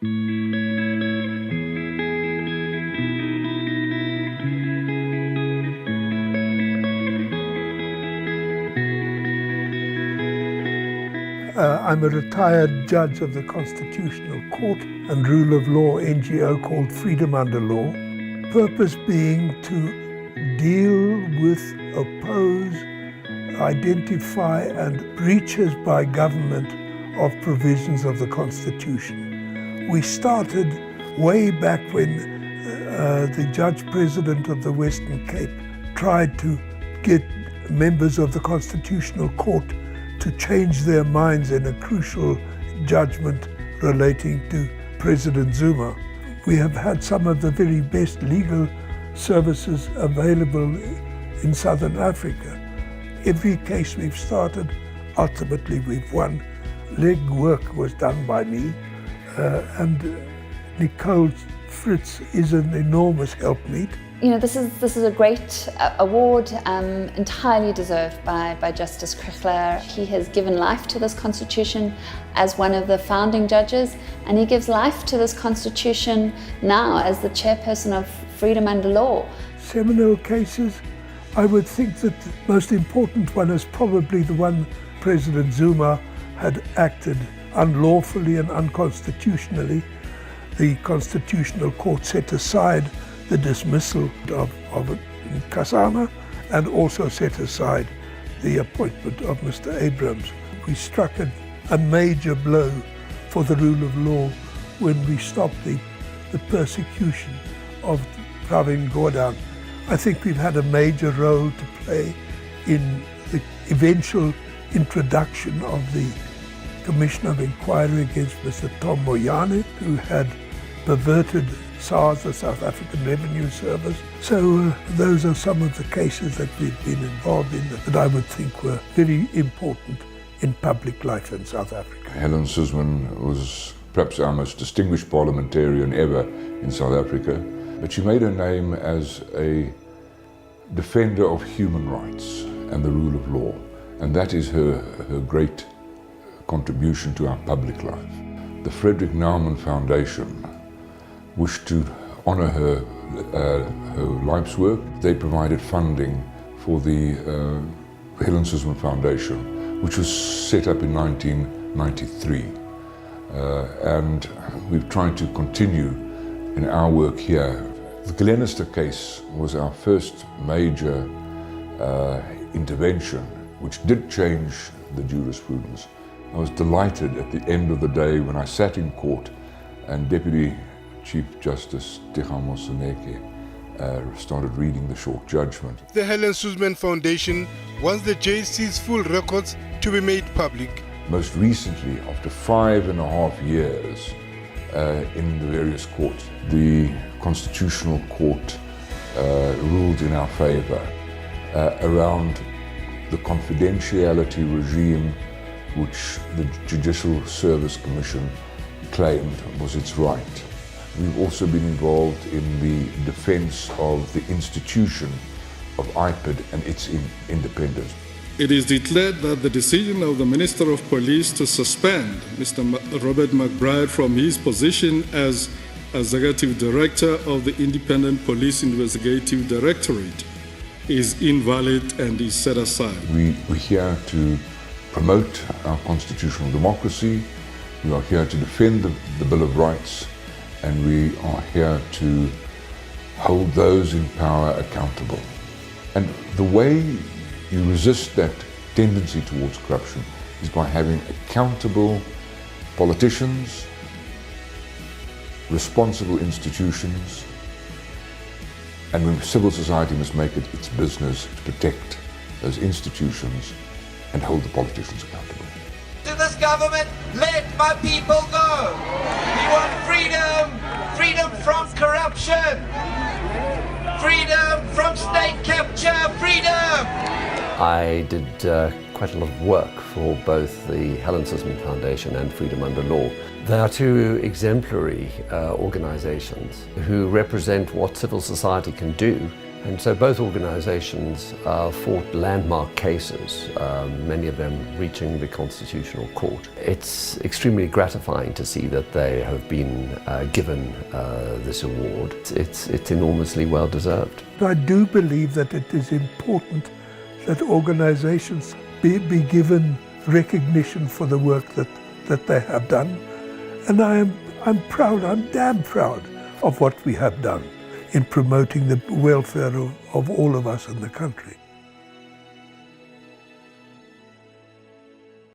I'm a retired judge of the Constitutional Court and Rule of Law NGO called Freedom Under Law. Purpose being to deal with, oppose, identify and breaches by government of provisions of the Constitution. We started way back when the Judge President of the Western Cape tried to get members of the Constitutional Court to change their minds in a crucial judgment relating to President Zuma. We have had some of the very best legal services available in Southern Africa. Every case we've started, ultimately we've won. Legwork was done by me, and Nicole Fritz is an enormous helpmeet. You know, this is a great award, entirely deserved by Justice Krechler. He has given life to this Constitution as one of the founding judges, and he gives life to this Constitution now as the chairperson of Freedom Under Law. Seminal cases, I would think that the most important one is probably the one President Zuma had acted unlawfully and unconstitutionally. The Constitutional Court set aside the dismissal of Kasama and also set aside the appointment of Mr. Abrams. We struck a major blow for the rule of law when we stopped the persecution of Pravin Gordhan. I think we've had a major role to play in the eventual introduction of the Commission of Inquiry against Mr. Tom Moyane, who had perverted SARS, the South African Revenue Service. So those are some of the cases that we've been involved in that I would think were very important in public life in South Africa. Helen Suzman was perhaps our most distinguished parliamentarian ever in South Africa, but she made her name as a defender of human rights and the rule of law, and that is her great contribution to our public life. The Frederick Naumann Foundation wished to honor her life's work. They provided funding for the Helen Suzman Foundation, which was set up in 1993. And we've tried to continue in our work here. The Glenister case was our first major intervention, which did change the jurisprudence. I was delighted at the end of the day when I sat in court and Deputy Chief Justice Tikamo Soneke started reading the short judgment. The Helen Suzman Foundation wants the JSC's full records to be made public. Most recently, after 5.5 years in the various courts, the Constitutional Court ruled in our favor around the confidentiality regime which the Judicial Service Commission claimed was its right. We've also been involved in the defense of the institution of IPID and its independence. It is declared that the decision of the Minister of Police to suspend Mr. Robert McBride from his position as Executive Director of the Independent Police Investigative Directorate is invalid and is set aside. We're here to promote our constitutional democracy, we are here to defend the Bill of Rights, and we are here to hold those in power accountable. And the way you resist that tendency towards corruption is by having accountable politicians, responsible institutions, and when civil society must make it its business to protect those institutions and hold the politicians accountable. To this government, let my people go. We want freedom, freedom from corruption, freedom from state capture, freedom. I did quite a lot of work for both the Helen Suzman Foundation and Freedom Under Law. They are two exemplary organizations who represent what civil society can do And so both organisations fought landmark cases, many of them reaching the Constitutional Court. It's extremely gratifying to see that they have been given this award. It's enormously well deserved. I do believe that it is important that organisations be given recognition for the work that they have done. And I'm proud, I'm damn proud of what we have done in promoting the welfare of all of us in the country.